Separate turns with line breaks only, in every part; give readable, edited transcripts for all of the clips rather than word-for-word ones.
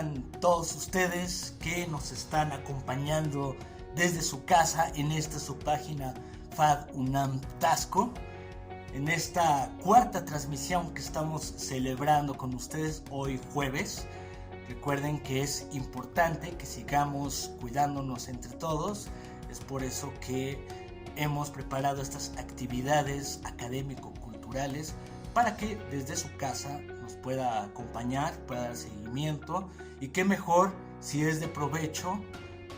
tengan todos ustedes que nos están acompañando desde su casa en esta su página FAD UNAM Tasco, en esta cuarta transmisión que estamos celebrando con ustedes hoy jueves. Recuerden que es importante que sigamos cuidándonos entre todos. Es por eso que hemos preparado estas actividades académico-culturales para que desde su casa nos pueda acompañar, pueda dar seguimiento, y qué mejor si es de provecho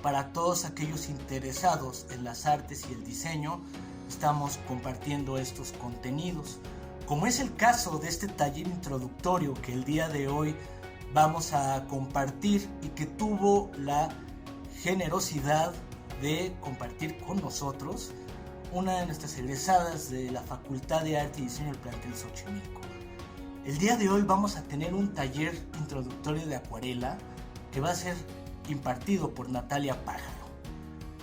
para todos aquellos interesados en las artes y el diseño. Estamos compartiendo estos contenidos, como es el caso de este taller introductorio que el día de hoy vamos a compartir y que tuvo la generosidad de compartir con nosotros una de nuestras egresadas de la Facultad de Arte y Diseño del plantel Xochimilco. El día de hoy vamos a tener un taller introductorio de acuarela que va a ser impartido por Natalia Pájaro.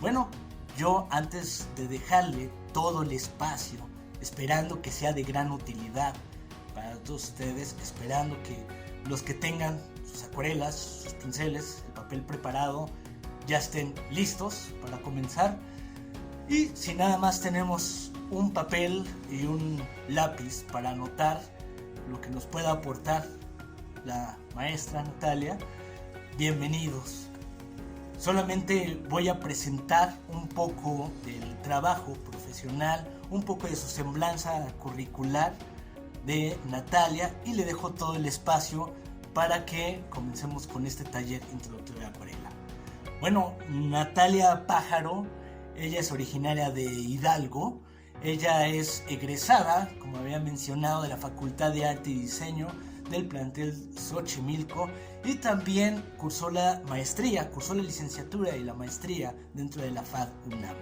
Bueno, yo antes de dejarle todo el espacio, esperando que sea de gran utilidad para todos ustedes, esperando que los que tengan sus acuarelas, sus pinceles, el papel preparado, ya estén listos para comenzar. Y si nada más tenemos un papel y un lápiz para anotar lo que nos pueda aportar la maestra Natalia, bienvenidos. Solamente voy a presentar un poco del trabajo profesional, un poco de su semblanza curricular de Natalia, y le dejo todo el espacio para que comencemos con este taller introductorio de acuarela. Bueno, Natalia Pájaro, ella es originaria de Hidalgo. Ella es egresada, como había mencionado, de la Facultad de Arte y Diseño del plantel Xochimilco, y también cursó la licenciatura y la maestría dentro de la FAD UNAM.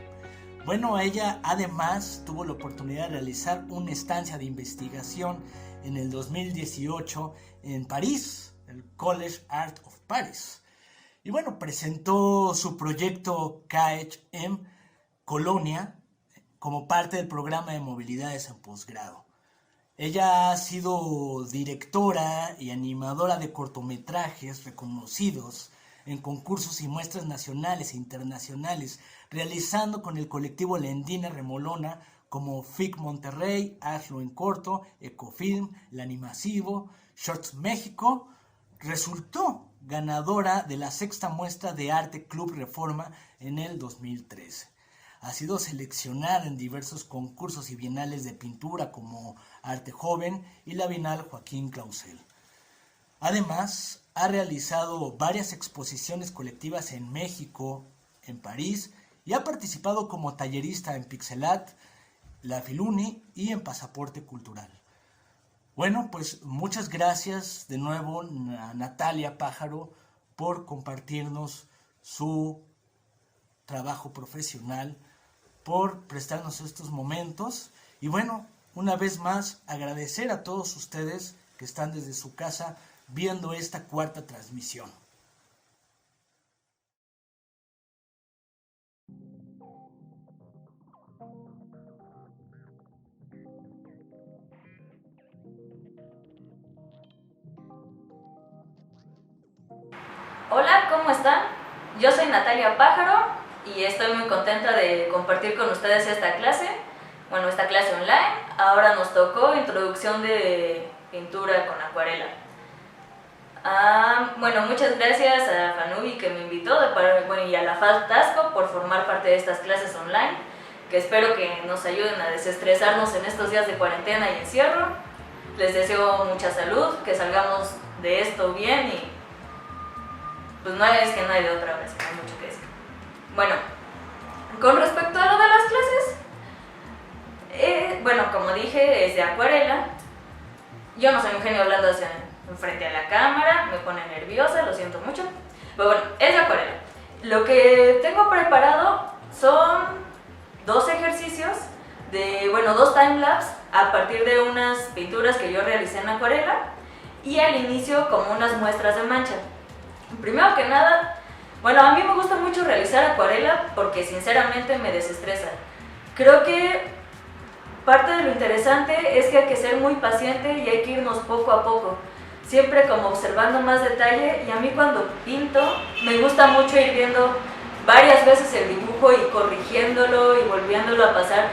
Bueno, ella además tuvo la oportunidad de realizar una estancia de investigación en el 2018 en París, el College Art of Paris. Y bueno, presentó su proyecto CAECH en Colonia como parte del programa de movilidades en posgrado. Ella ha sido directora y animadora de cortometrajes reconocidos en concursos y muestras nacionales e internacionales, realizando con el colectivo Lendina Remolona como FIC Monterrey, Hazlo en Corto, Ecofilm, La Animasivo, Shorts México. Resultó ganadora de la sexta muestra de arte Club Reforma en el 2013. Ha sido seleccionada en diversos concursos y bienales de pintura como Arte Joven y la Bienal Joaquín Clausel. Además, ha realizado varias exposiciones colectivas en México, en París, y ha participado como tallerista en Pixelat, la Filuni y en Pasaporte Cultural. Bueno, pues muchas gracias de nuevo a Natalia Pájaro por compartirnos su trabajo profesional, por prestarnos estos momentos. Y bueno, una vez más agradecer a todos ustedes que están desde su casa viendo esta cuarta transmisión.
Hola, ¿cómo están? Yo soy Natalia Pájaro y estoy muy contenta de compartir con ustedes esta clase online. Ahora nos tocó introducción de pintura con acuarela. Muchas gracias a Fanubi que me invitó y a la FAD Tasco por formar parte de estas clases online, que espero que nos ayuden a desestresarnos en estos días de cuarentena y encierro. Les deseo mucha salud, que salgamos de esto bien y pues no hay de otra vez, no hay mucho que decir. Bueno, con respecto a lo de las clases, como dije, es de acuarela. Yo no soy un genio hablando frente a la cámara, me pone nerviosa, lo siento mucho. Pero bueno, es de acuarela. Lo que tengo preparado son 2 ejercicios dos timelapse a partir de unas pinturas que yo realicé en acuarela, y al inicio como unas muestras de mancha. Primero que nada, a mí me gusta mucho realizar acuarela porque sinceramente me desestresa. Creo que parte de lo interesante es que hay que ser muy paciente y hay que irnos poco a poco. siempre como observando más detalle, y a mí cuando pinto me gusta mucho ir viendo varias veces el dibujo y corrigiéndolo y volviéndolo a pasar.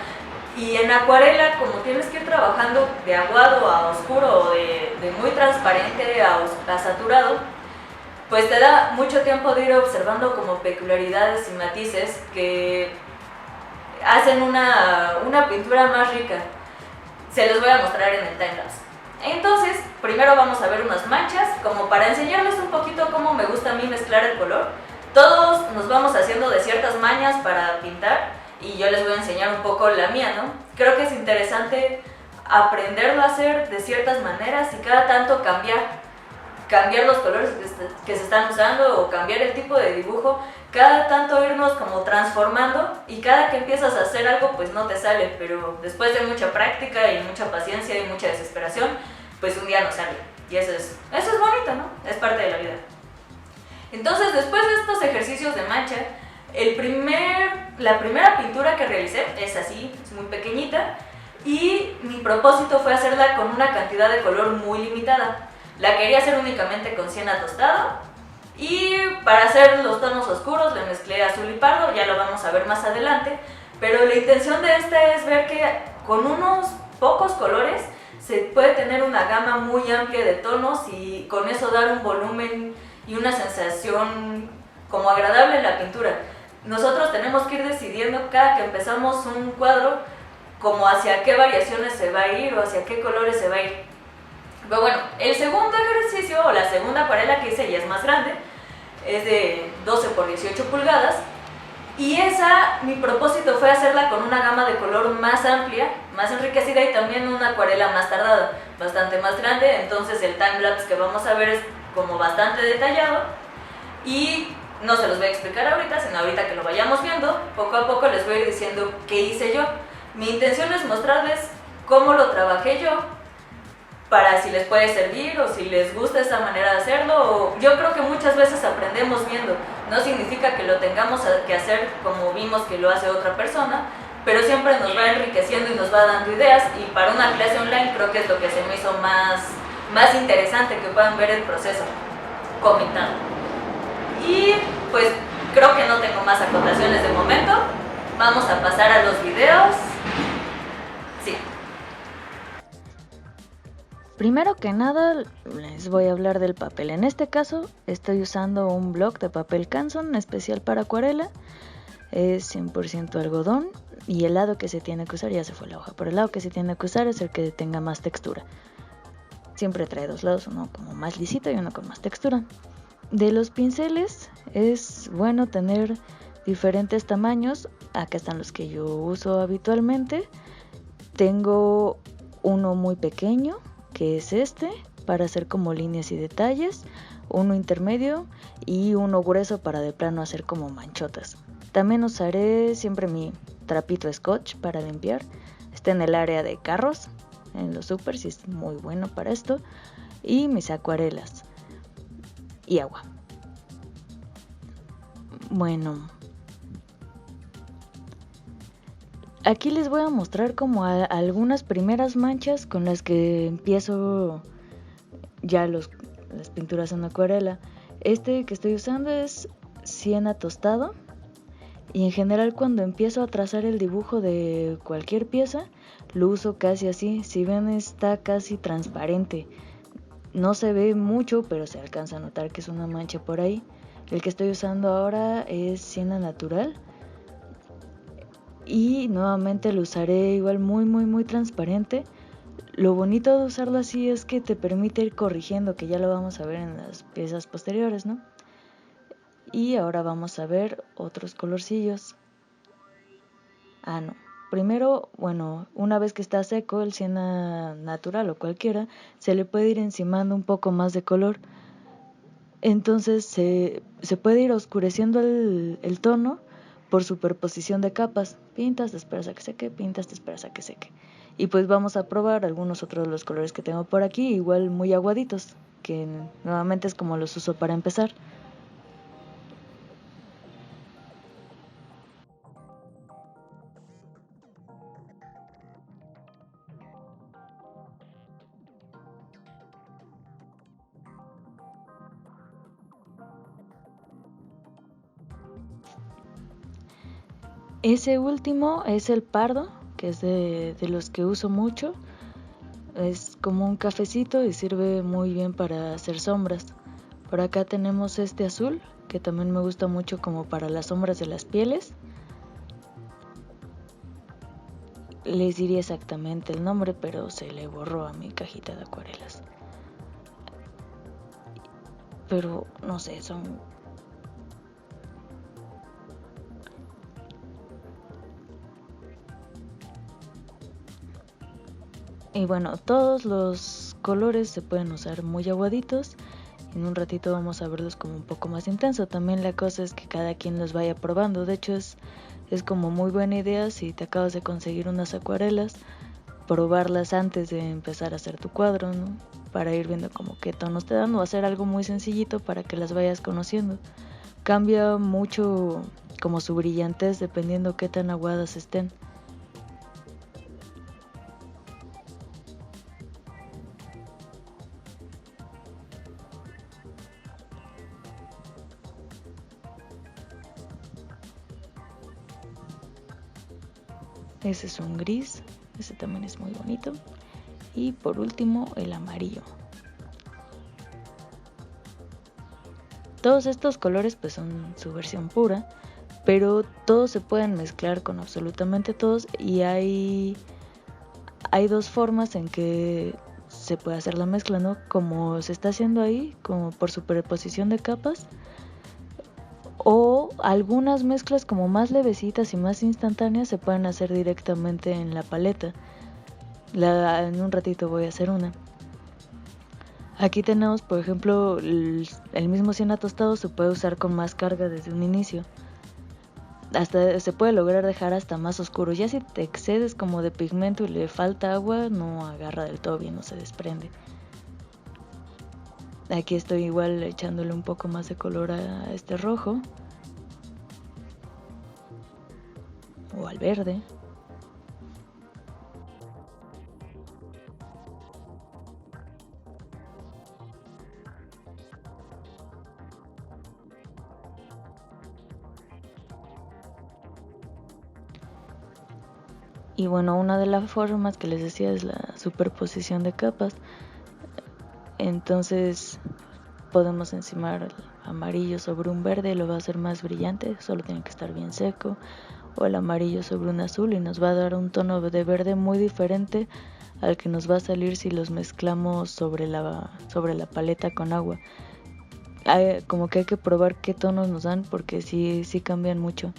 Y en acuarela, como tienes que ir trabajando de aguado a oscuro o de muy transparente a saturado, pues te da mucho tiempo de ir observando como peculiaridades y matices que hacen una pintura más rica. Se los voy a mostrar en el timelapse. Entonces, primero vamos a ver unas manchas, como para enseñarles un poquito cómo me gusta a mí mezclar el color. Todos nos vamos haciendo de ciertas mañas para pintar, y yo les voy a enseñar un poco la mía, ¿no? Creo que es interesante aprenderlo a hacer de ciertas maneras y cada tanto cambiar los colores que se están usando o cambiar el tipo de dibujo, cada tanto irnos como transformando, y cada que empiezas a hacer algo pues no te sale, pero después de mucha práctica y mucha paciencia y mucha desesperación, pues un día nos sale, y eso es bonito, ¿no? Es parte de la vida. Entonces, después de estos ejercicios de mancha, la primera pintura que realicé es así, es muy pequeñita, y mi propósito fue hacerla con una cantidad de color muy limitada. La quería hacer únicamente con siena tostada, y para hacer los tonos oscuros le mezclé azul y pardo, ya lo vamos a ver más adelante, pero la intención de esta es ver que con unos pocos colores se puede tener una gama muy amplia de tonos y con eso dar un volumen y una sensación como agradable en la pintura. Nosotros tenemos que ir decidiendo cada que empezamos un cuadro como hacia qué variaciones se va a ir o hacia qué colores se va a ir. Pero bueno, el segundo ejercicio o la segunda acuarela que hice ya es más grande, es de 12 por 18 pulgadas, y esa, mi propósito fue hacerla con una gama de color más amplia, más enriquecida, y también una acuarela más tardada, bastante más grande. Entonces el timelapse que vamos a ver es como bastante detallado, y no se los voy a explicar ahorita, sino ahorita que lo vayamos viendo, poco a poco les voy a ir diciendo qué hice yo. Mi intención es mostrarles cómo lo trabajé yo, para si les puede servir o si les gusta esta manera de hacerlo. Yo creo que muchas veces aprendemos viendo, no significa que lo tengamos que hacer como vimos que lo hace otra persona, pero siempre nos va enriqueciendo y nos va dando ideas, y para una clase online creo que es lo que se me hizo más interesante, que puedan ver el proceso comentado. Y pues creo que no tengo más acotaciones de momento, vamos a pasar a los videos. Sí.
Primero que nada, les voy a hablar del papel. En este caso, estoy usando un bloc de papel Canson especial para acuarela. Es 100% algodón, y el lado que se tiene que usar, ya se fue la hoja, pero el lado que se tiene que usar es el que tenga más textura. Siempre trae dos lados, uno como más lisito y uno con más textura. De los pinceles, es bueno tener diferentes tamaños. Acá están los que yo uso habitualmente. Tengo uno muy pequeño, que es este, para hacer como líneas y detalles, uno intermedio y uno grueso para de plano hacer como manchotas. También usaré siempre mi trapito Scotch para limpiar. Está en el área de carros, en los supers, y es muy bueno para esto. Y mis acuarelas y agua. Bueno, aquí les voy a mostrar como algunas primeras manchas con las que empiezo ya las pinturas en acuarela. Este que estoy usando es siena tostado, y en general cuando empiezo a trazar el dibujo de cualquier pieza lo uso casi así. Si ven, está casi transparente, no se ve mucho, pero se alcanza a notar que es una mancha por ahí. El que estoy usando ahora es siena natural, y nuevamente lo usaré igual muy transparente. Lo bonito de usarlo así es que te permite ir corrigiendo, que ya lo vamos a ver en las piezas posteriores, ¿no? Y ahora vamos a ver otros colorcillos. No. Primero, bueno, una vez que está seco el siena natural o cualquiera, se le puede ir encimando un poco más de color. Entonces se puede ir oscureciendo el tono por superposición de capas. Pintas, te esperas a que seque, pintas, te esperas a que seque. Y pues vamos a probar algunos otros de los colores que tengo por aquí, igual muy aguaditos, que nuevamente es como los uso para empezar. Ese último es el pardo, que es de los que uso mucho. Es como un cafecito y sirve muy bien para hacer sombras. Por acá tenemos este azul, que también me gusta mucho como para las sombras de las pieles. Les diría exactamente el nombre, pero se le borró a mi cajita de acuarelas. Pero no sé, son... Y bueno, todos los colores se pueden usar muy aguaditos. En un ratito vamos a verlos como un poco más intenso. También la cosa es que cada quien los vaya probando. De hecho es como muy buena idea si te acabas de conseguir unas acuarelas, probarlas antes de empezar a hacer tu cuadro, ¿no? Para ir viendo como qué tonos te dan, o hacer algo muy sencillito para que las vayas conociendo. Cambia mucho como su brillantez dependiendo qué tan aguadas estén. Ese es un gris, ese también es muy bonito. Y por último el amarillo. Todos estos colores pues son su versión pura, pero todos se pueden mezclar con absolutamente todos, y hay dos formas en que se puede hacer la mezcla, ¿no? Como se está haciendo ahí, como por superposición de capas, o algunas mezclas como más levecitas y más instantáneas se pueden hacer directamente en la paleta. En un ratito voy a hacer una. Aquí tenemos, por ejemplo, el mismo siena tostado se puede usar con más carga desde un inicio. Hasta se puede lograr dejar hasta más oscuro. Ya si te excedes como de pigmento y le falta agua, no agarra del todo bien, no se desprende. Aquí estoy igual echándole un poco más de color a este rojo. O al verde. Y bueno, una de las formas que les decía es la superposición de capas. Entonces podemos encimar el amarillo sobre un verde y lo va a hacer más brillante, solo tiene que estar bien seco. O el amarillo sobre un azul y nos va a dar un tono de verde muy diferente al que nos va a salir si los mezclamos sobre la paleta con agua. Como que hay que probar qué tonos nos dan porque sí cambian mucho.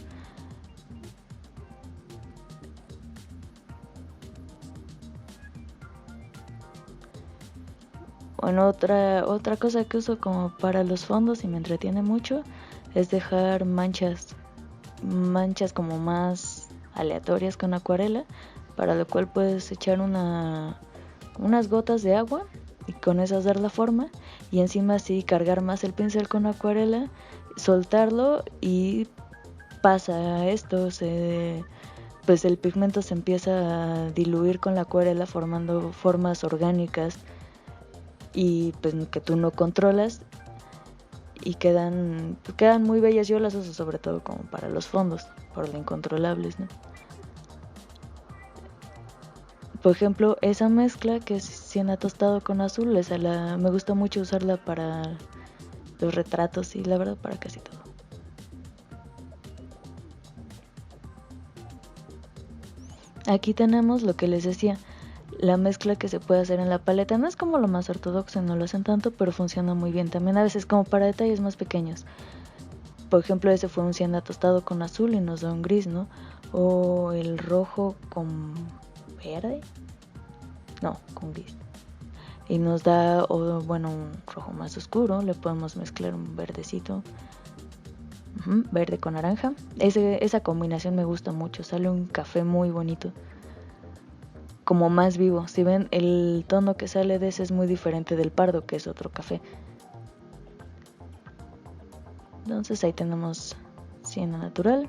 Bueno, otra cosa que uso como para los fondos y me entretiene mucho es dejar manchas como más aleatorias con acuarela, para lo cual puedes echar unas gotas de agua y con esas dar la forma, y encima así cargar más el pincel con acuarela, soltarlo y pasa esto, pues el pigmento se empieza a diluir con la acuarela formando formas orgánicas y pues que tú no controlas y quedan muy bellas. Yo las uso sobre todo como para los fondos, por lo incontrolables, ¿no? Por ejemplo, esa mezcla que es siena tostado con azul, me gusta mucho usarla para los retratos y la verdad para casi todo. Aquí tenemos lo que les decía, la mezcla que se puede hacer en la paleta. No es como lo más ortodoxo, no lo hacen tanto, pero funciona muy bien. También a veces como para detalles más pequeños. Por ejemplo, ese fue un siena tostado con azul y nos da un gris, ¿no? O el rojo con verde. No, con gris. Y nos da, un rojo más oscuro. Le podemos mezclar un verdecito. Verde con naranja. Esa combinación me gusta mucho. Sale un café muy bonito. Como más vivo. Si ven, el tono que sale de ese es muy diferente del pardo, que es otro café. Entonces ahí tenemos siena natural,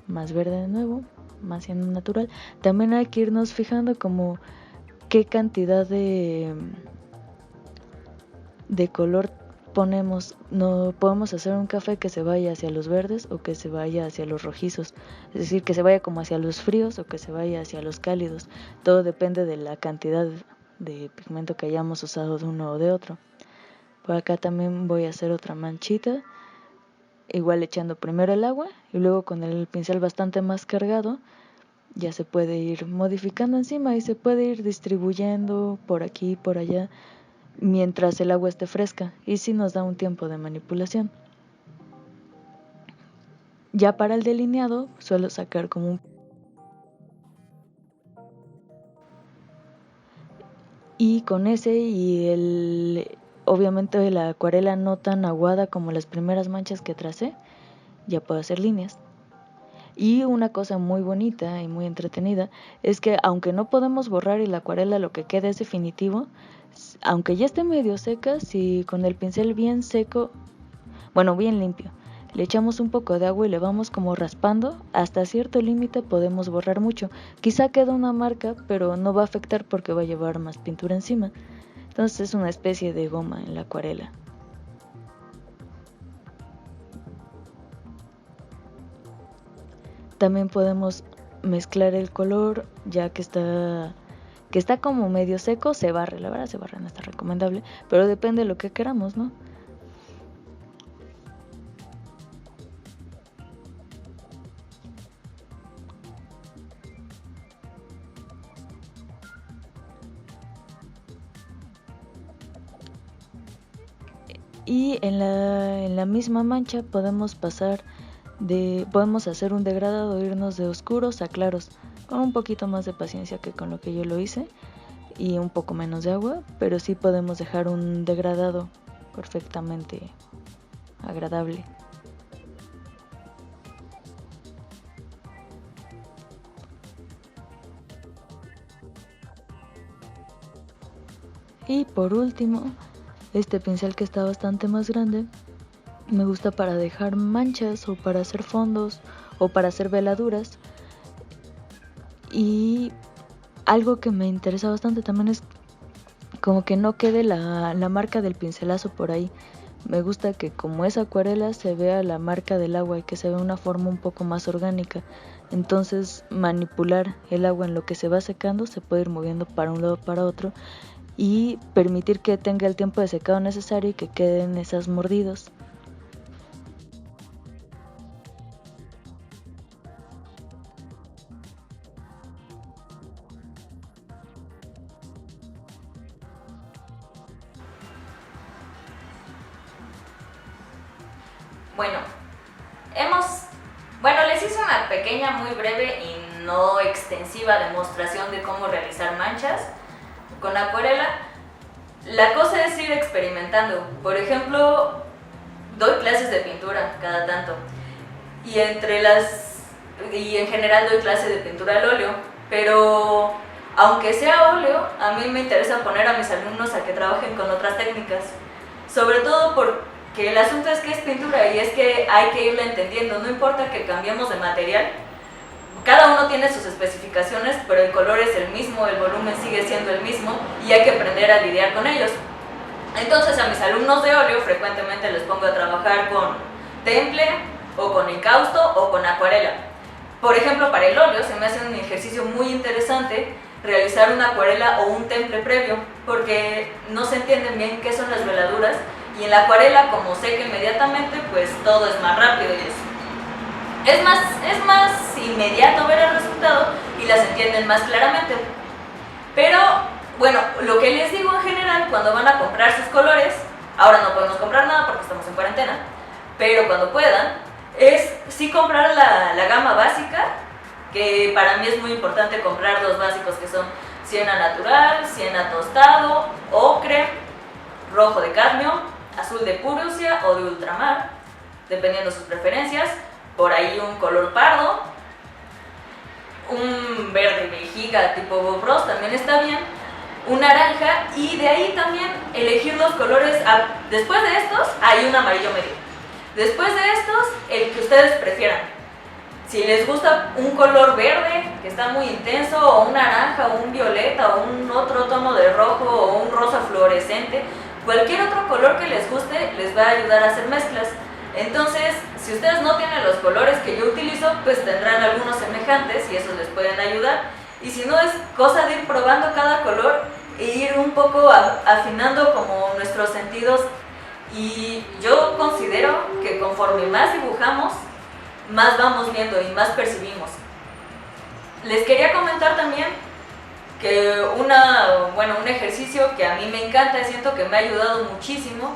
más verde de nuevo, más siena natural. También hay que irnos fijando como qué cantidad de color no podemos hacer un café que se vaya hacia los verdes o que se vaya hacia los rojizos, es decir, que se vaya como hacia los fríos o que se vaya hacia los cálidos. Todo depende de la cantidad de pigmento que hayamos usado de uno o de otro. Por acá también voy a hacer otra manchita, igual echando primero el agua y luego con el pincel bastante más cargado ya se puede ir modificando encima y se puede ir distribuyendo por aquí y por allá mientras el agua esté fresca, y sí nos da un tiempo de manipulación. Ya para el delineado suelo sacar como un... Y con ese y obviamente la acuarela no tan aguada como las primeras manchas que tracé, ya puedo hacer líneas. Y una cosa muy bonita y muy entretenida es que aunque no podemos borrar y la acuarela lo que queda es definitivo, aunque ya esté medio seca, si con el pincel bien seco, bien limpio, le echamos un poco de agua y le vamos como raspando, hasta cierto límite podemos borrar mucho. Quizá queda una marca, pero no va a afectar porque va a llevar más pintura encima. Entonces es una especie de goma en la acuarela. También podemos mezclar el color, ya que está como medio seco, se barre, la verdad se barre, no está recomendable, pero depende de lo que queramos, ¿no? Y en la misma mancha podemos hacer un degradado, irnos de oscuros a claros, con un poquito más de paciencia que con lo que yo lo hice y un poco menos de agua, pero sí podemos dejar un degradado perfectamente agradable. Y por último, este pincel que está bastante más grande me gusta para dejar manchas o para hacer fondos o para hacer veladuras. Y algo que me interesa bastante también es como que no quede la marca del pincelazo por ahí. Me gusta que como es acuarela se vea la marca del agua y que se vea una forma un poco más orgánica. Entonces manipular el agua en lo que se va secando se puede ir moviendo para un lado para otro y permitir que tenga el tiempo de secado necesario y que queden esas mordidas.
Les hice una pequeña, muy breve y no extensiva demostración de cómo realizar manchas con acuarela. La cosa es ir experimentando. Por ejemplo, doy clases de pintura cada tanto y en general doy clases de pintura al óleo, pero aunque sea óleo, a mí me interesa poner a mis alumnos a que trabajen con otras técnicas, sobre todo porque el asunto es que es pintura y es que hay que irla entendiendo. No importa que cambiemos de material, cada uno tiene sus especificaciones, pero el color es el mismo, el volumen sigue siendo el mismo y hay que aprender a lidiar con ellos. Entonces a mis alumnos de óleo frecuentemente les pongo a trabajar con temple o con encausto o con acuarela. Por ejemplo, para el óleo se me hace un ejercicio muy interesante realizar una acuarela o un temple previo, porque no se entienden bien qué son las veladuras, y en la acuarela, como seca inmediatamente, pues todo es más rápido y es más inmediato ver el resultado y las entienden más claramente. Pero bueno, lo que les digo en general cuando van a comprar sus colores, ahora no podemos comprar nada porque estamos en cuarentena, pero cuando puedan, es sí comprar la gama básica, que para mí es muy importante comprar dos básicos que son siena natural, siena tostado, ocre, rojo de cadmio, azul de Prusia o de ultramar, dependiendo de sus preferencias, por ahí un color pardo, un verde vejiga tipo Bob Ross también está bien, un naranja, y de ahí también elegir los colores. Después de estos hay un amarillo medio, después de estos el que ustedes prefieran. Si les gusta un color verde que está muy intenso, o un naranja, o un violeta, o un otro tono de rojo, o un rosa fluorescente, Cualquier otro color que les guste les va a ayudar a hacer mezclas. Entonces, si ustedes no tienen los colores que yo utilizo, pues tendrán algunos semejantes y esos les pueden ayudar. Y si no, es cosa de ir probando cada color e ir un poco afinando como nuestros sentidos. Y yo considero que conforme más dibujamos, más vamos viendo y más percibimos. Les quería comentar también que un ejercicio que a mí me encanta, siento que me ha ayudado muchísimo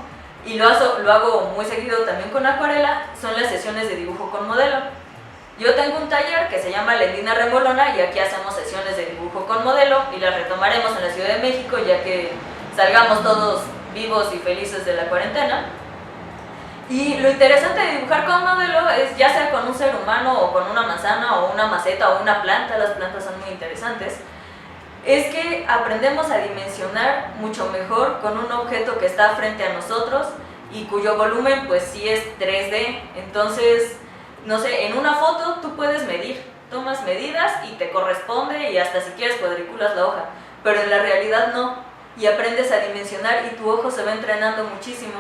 y lo hago muy seguido también con acuarela, son las sesiones de dibujo con modelo. Yo tengo un taller que se llama Lendina Remolona y aquí hacemos sesiones de dibujo con modelo y las retomaremos en la Ciudad de México ya que salgamos todos vivos y felices de la cuarentena. Y lo interesante de dibujar con modelo es ya sea con un ser humano o con una manzana o una maceta o una planta, las plantas son muy interesantes, es que aprendemos a dimensionar mucho mejor con un objeto que está frente a nosotros y cuyo volumen pues sí es 3D. Entonces, no sé, en una foto tú puedes medir, tomas medidas y te corresponde y hasta si quieres cuadriculas la hoja, pero en la realidad no, y aprendes a dimensionar y tu ojo se va entrenando muchísimo.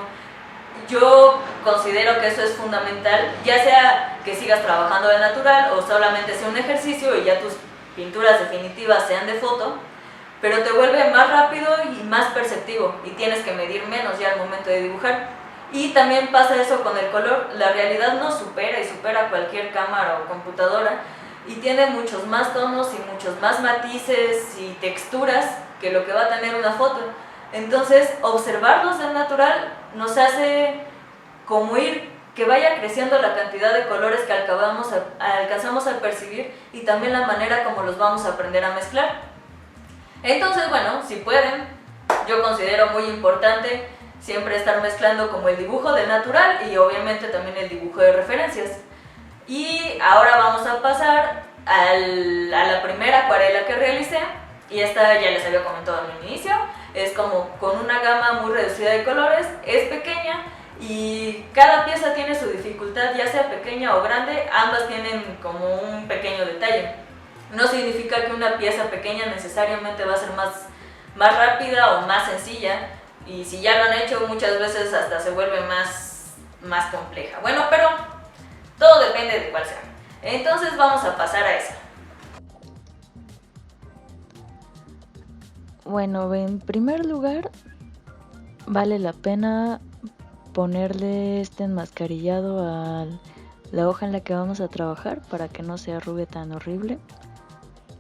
Yo considero que eso es fundamental, ya sea que sigas trabajando de natural o solamente sea un ejercicio y ya tus pinturas definitivas sean de foto, pero te vuelve más rápido y más perceptivo y tienes que medir menos ya al momento de dibujar. Y también pasa eso con el color, la realidad nos supera y supera cualquier cámara o computadora y tiene muchos más tonos y muchos más matices y texturas que lo que va a tener una foto. Entonces, observarlos del natural nos hace como que vaya creciendo la cantidad de colores que alcanzamos a percibir y también la manera como los vamos a aprender a mezclar. Entonces, bueno, si pueden, yo considero muy importante siempre estar mezclando como el dibujo del natural y obviamente también el dibujo de referencias. Y ahora vamos a pasar a la primera acuarela que realicé, y esta ya les había comentado al inicio, es como con una gama muy reducida de colores, es pequeña y cada pieza tiene su dificultad, ya sea pequeña o grande, ambas tienen como un pequeño detalle. No significa que una pieza pequeña necesariamente va a ser más rápida o más sencilla, y si ya lo han hecho muchas veces hasta se vuelve más compleja. Bueno, pero todo depende de cuál sea. Entonces vamos a pasar a esa.
Bueno, en primer lugar, vale la pena ponerle este enmascarillado a la hoja en la que vamos a trabajar para que no se arrugue tan horrible.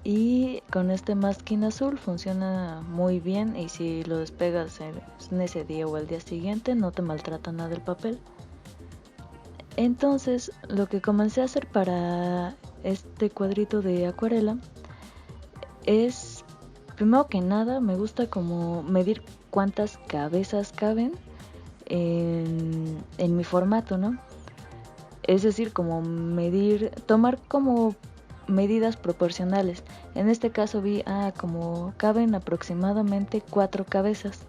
Y con este masking azul funciona muy bien, y si lo despegas en ese día o al día siguiente no te maltrata nada el papel. Entonces, lo que comencé a hacer para este cuadrito de acuarela es, primero que nada, me gusta como medir cuántas cabezas caben en mi formato, ¿no? Es decir, como tomar como medidas proporcionales. En este caso vi, como caben aproximadamente 4 cabezas.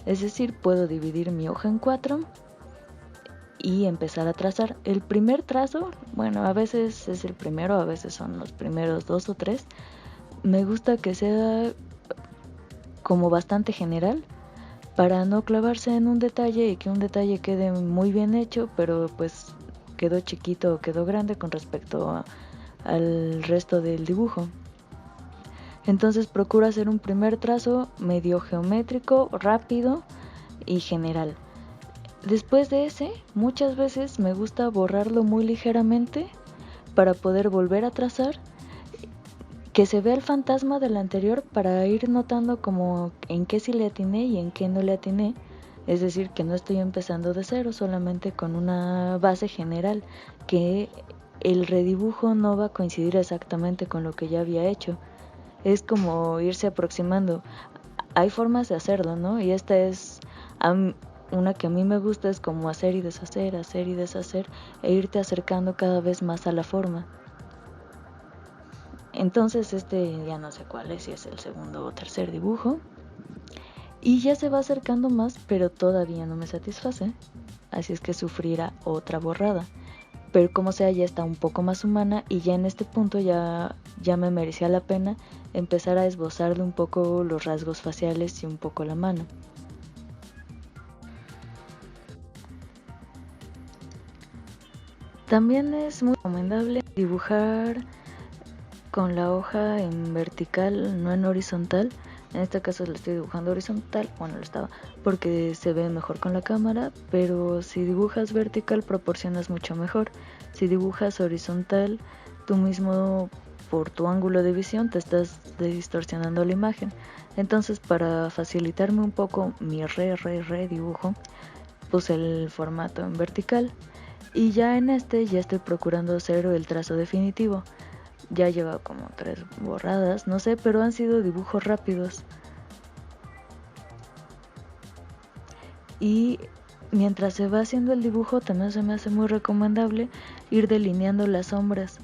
Es decir, puedo dividir mi hoja en 4 y empezar a trazar. El primer trazo, bueno, a veces es el primero, a veces son los primeros 2 o 3. Me gusta que sea como bastante general para no clavarse en un detalle y que un detalle quede muy bien hecho, pero pues quedó chiquito o quedó grande con respecto al resto del dibujo. Entonces procuro hacer un primer trazo medio geométrico, rápido y general. Después de ese, muchas veces me gusta borrarlo muy ligeramente para poder volver a trazar, que se vea el fantasma del anterior para ir notando como en qué sí le atiné y en qué no le atiné. Es decir, que no estoy empezando de cero, solamente con una base general, que el redibujo no va a coincidir exactamente con lo que ya había hecho. Es como irse aproximando. Hay formas de hacerlo, ¿no? Y esta es una que a mí me gusta, es como hacer y deshacer, e irte acercando cada vez más a la forma. Entonces ya no sé cuál es, si es el segundo o tercer dibujo. Y ya se va acercando más, pero todavía no me satisface. Así es que sufrirá otra borrada. Pero como sea, ya está un poco más humana, y ya en este punto ya me merecía la pena empezar a esbozarle un poco los rasgos faciales y un poco la mano. También es muy recomendable dibujar con la hoja en vertical, no en horizontal. En este caso lo estoy dibujando horizontal, bueno, lo estaba, porque se ve mejor con la cámara, pero si dibujas vertical proporcionas mucho mejor. Si dibujas horizontal, tú mismo por tu ángulo de visión te estás distorsionando la imagen. Entonces, para facilitarme un poco mi dibujo, puse el formato en vertical. Y ya en este ya estoy procurando hacer el trazo definitivo. Ya lleva como 3 borradas, no sé, pero han sido dibujos rápidos. Y mientras se va haciendo el dibujo, también se me hace muy recomendable ir delineando las sombras,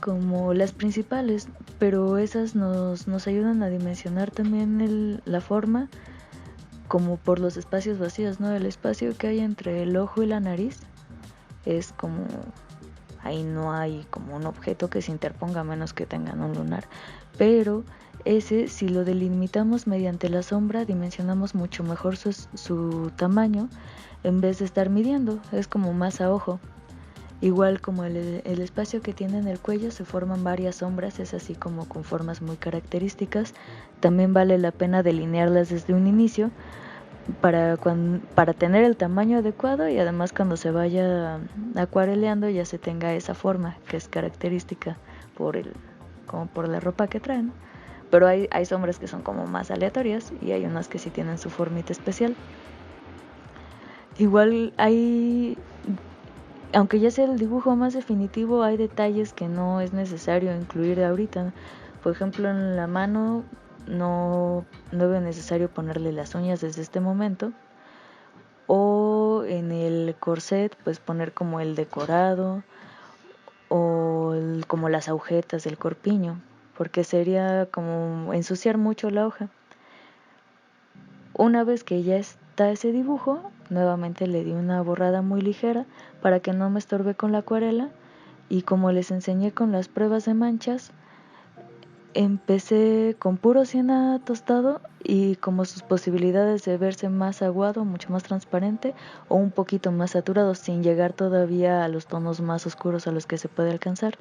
como las principales, pero esas nos ayudan a dimensionar también la forma, como por los espacios vacíos, ¿no? El espacio que hay entre el ojo y la nariz es como... ahí no hay como un objeto que se interponga a menos que tengan un lunar. Pero ese, si lo delimitamos mediante la sombra, dimensionamos mucho mejor su tamaño en vez de estar midiendo. Es como más a ojo. Igual como el espacio que tiene en el cuello, se forman varias sombras, es así como con formas muy características. También vale la pena delinearlas desde un inicio para tener el tamaño adecuado y además cuando se vaya acuareleando ya se tenga esa forma que es característica como por la ropa que traen. Pero hay sombras que son como más aleatorias y hay unas que sí tienen su formita especial. Igual aunque ya sea el dibujo más definitivo, hay detalles que no es necesario incluir ahorita. Por ejemplo, en la mano no veo necesario ponerle las uñas desde este momento. O en el corset, pues poner como el decorado o como las agujetas del corpiño, porque sería como ensuciar mucho la hoja. Una vez que ya está ese dibujo, nuevamente le di una borrada muy ligera para que no me estorbe con la acuarela, y como les enseñé con las pruebas de manchas, empecé con puro siena tostado y como sus posibilidades de verse más aguado, mucho más transparente o un poquito más saturado sin llegar todavía a los tonos más oscuros a los que se puede alcanzar.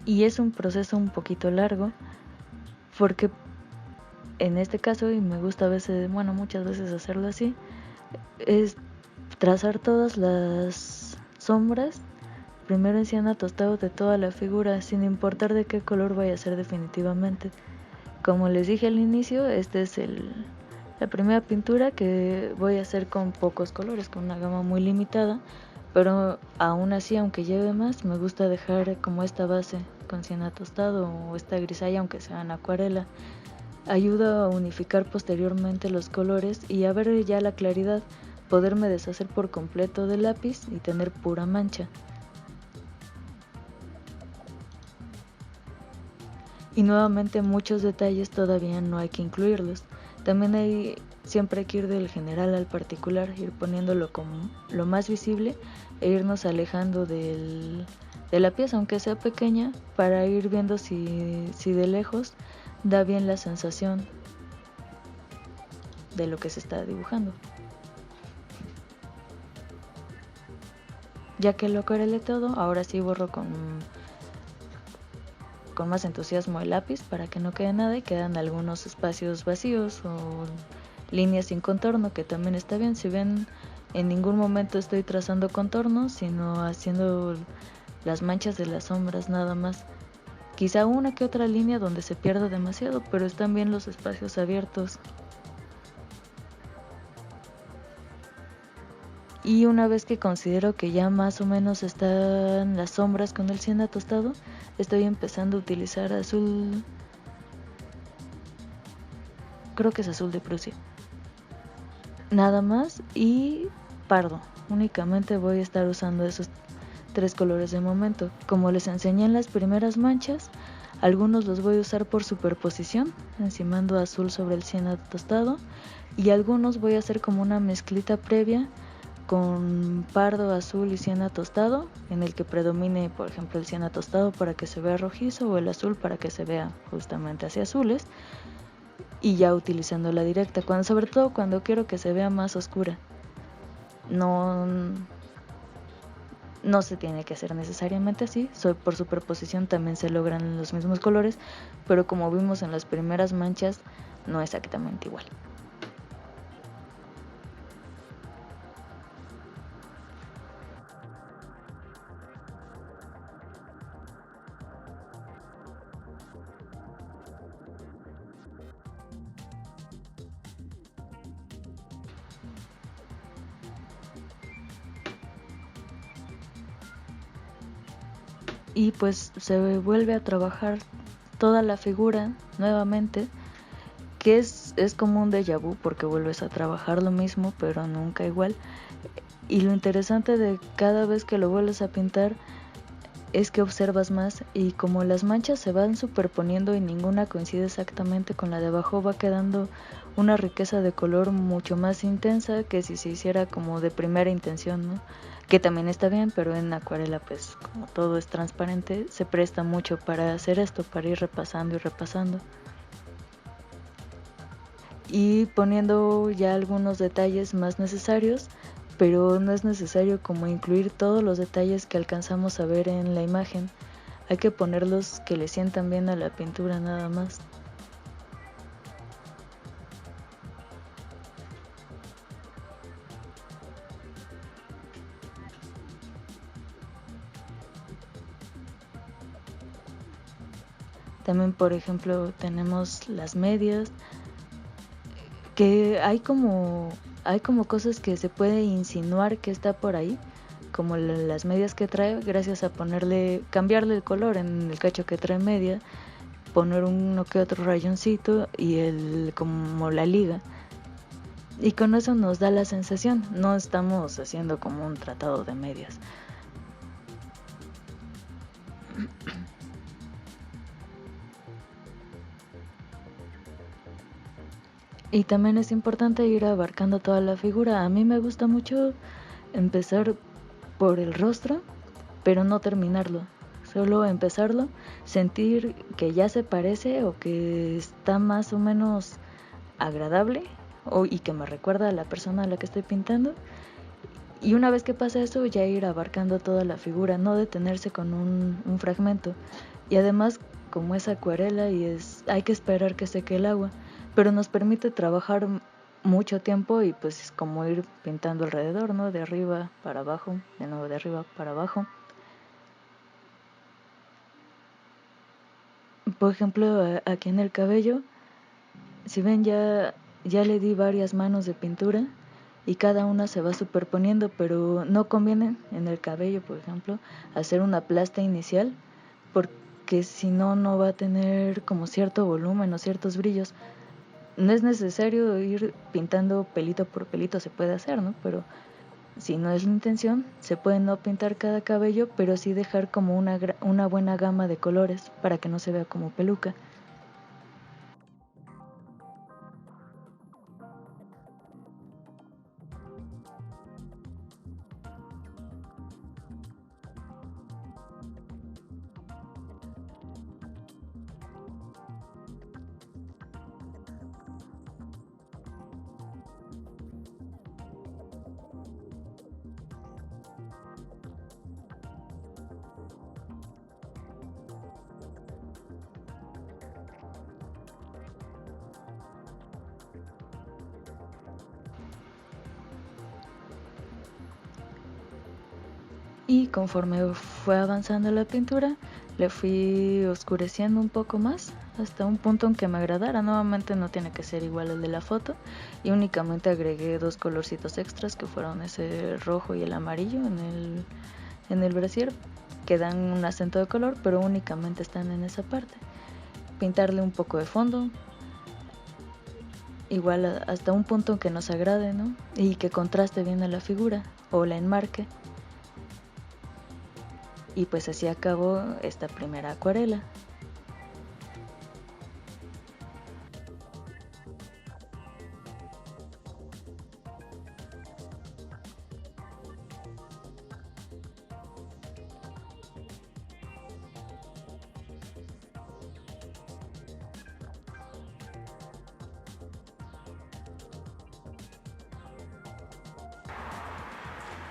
Y es un proceso un poquito largo porque en este caso, y me gusta a veces, bueno, muchas veces hacerlo así, es trazar todas las sombras primero en siena tostado de toda la figura, sin importar de qué color vaya a ser definitivamente. Como les dije al inicio, esta es la primera pintura que voy a hacer con pocos colores, con una gama muy limitada, pero aún así, aunque lleve más, me gusta dejar como esta base con siena tostado o esta grisalla, aunque sea en acuarela. Ayuda a unificar posteriormente los colores y a ver ya la claridad, poderme deshacer por completo del lápiz y tener pura mancha. Y nuevamente muchos detalles todavía no hay que incluirlos. También siempre hay que ir del general al particular, ir poniéndolo como lo más visible e irnos alejando de la pieza, aunque sea pequeña, para ir viendo si de lejos da bien la sensación de lo que se está dibujando. Ya que lo acuarelé todo, ahora sí borro con más entusiasmo el lápiz para que no quede nada y quedan algunos espacios vacíos o líneas sin contorno, que también está bien. Si ven, en ningún momento estoy trazando contornos, sino haciendo las manchas de las sombras nada más. Quizá una que otra línea donde se pierda demasiado, pero están bien los espacios abiertos. Y una vez que considero que ya más o menos están las sombras con el siena tostado, estoy empezando a utilizar azul, creo que es azul de Prusia, nada más, y pardo. Únicamente voy a estar usando esos 3 colores de momento. Como les enseñé en las primeras manchas, algunos los voy a usar por superposición, encimando azul sobre el siena tostado, y algunos voy a hacer como una mezclita previa con pardo, azul y siena tostado, en el que predomine, por ejemplo, el siena tostado para que se vea rojizo o el azul para que se vea justamente hacia azules, y ya utilizando la directa, sobre todo cuando quiero que se vea más oscura. No se tiene que hacer necesariamente así, por superposición también se logran los mismos colores, pero como vimos en las primeras manchas, no exactamente igual. Y pues se vuelve a trabajar toda la figura nuevamente, que es como un déjà vu porque vuelves a trabajar lo mismo pero nunca igual. Y lo interesante de cada vez que lo vuelves a pintar es que observas más, y como las manchas se van superponiendo y ninguna coincide exactamente con la de abajo, va quedando una riqueza de color mucho más intensa que si se hiciera como de primera intención, ¿no? Que también está bien, pero en acuarela pues como todo es transparente, se presta mucho para hacer esto, para ir repasando y repasando. Y poniendo ya algunos detalles más necesarios, pero no es necesario como incluir todos los detalles que alcanzamos a ver en la imagen. Hay que ponerlos que le sientan bien a la pintura nada más. También, por ejemplo, tenemos las medias, que hay como cosas que se puede insinuar que está por ahí, como las medias que trae, gracias a cambiarle el color en el cacho que trae media, poner uno que otro rayoncito y como la liga. Y con eso nos da la sensación, no estamos haciendo como un tratado de medias. Y también es importante ir abarcando toda la figura. A mí me gusta mucho empezar por el rostro, pero no terminarlo. Solo empezarlo, sentir que ya se parece o que está más o menos agradable y que me recuerda a la persona a la que estoy pintando. Y una vez que pasa eso, ya ir abarcando toda la figura, no detenerse con un fragmento. Y además, como es acuarela hay que esperar que seque el agua, pero nos permite trabajar mucho tiempo y pues como ir pintando alrededor, ¿no? De arriba para abajo, de nuevo de arriba para abajo. Por ejemplo, aquí en el cabello, si ven ya le di varias manos de pintura y cada una se va superponiendo, pero no conviene en el cabello, por ejemplo, hacer una plasta inicial, porque si no va a tener como cierto volumen o ciertos brillos. No es necesario ir pintando pelito por pelito, se puede hacer, ¿no? Pero si no es la intención, se puede no pintar cada cabello, pero sí dejar como una buena gama de colores para que no se vea como peluca. Y conforme fue avanzando la pintura, le fui oscureciendo un poco más hasta un punto en que me agradara. Nuevamente no tiene que ser igual al de la foto, y únicamente agregué 2 colorcitos extras que fueron ese rojo y el amarillo en el brasier, que dan un acento de color, pero únicamente están en esa parte. Pintarle un poco de fondo, igual hasta un punto en que nos agrade, ¿no? Y que contraste bien a la figura o la enmarque. Y pues así acabó esta primera acuarela.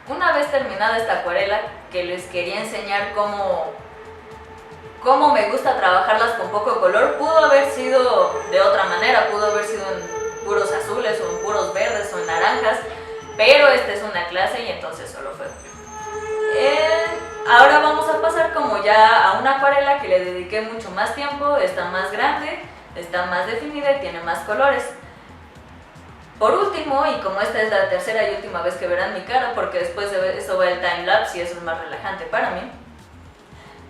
Una vez terminada esta acuarela, que les quería enseñar cómo me gusta trabajarlas con poco color, pudo haber sido de otra manera, pudo haber sido en puros azules o en puros verdes o en naranjas, pero esta es una clase y entonces solo fue. Ahora vamos a pasar como ya a una acuarela que le dediqué mucho más tiempo, está más grande, está más definida y tiene más colores. Por último, y como esta es la tercera y última vez que verán mi cara, porque después de eso va el timelapse y eso es más relajante para mí,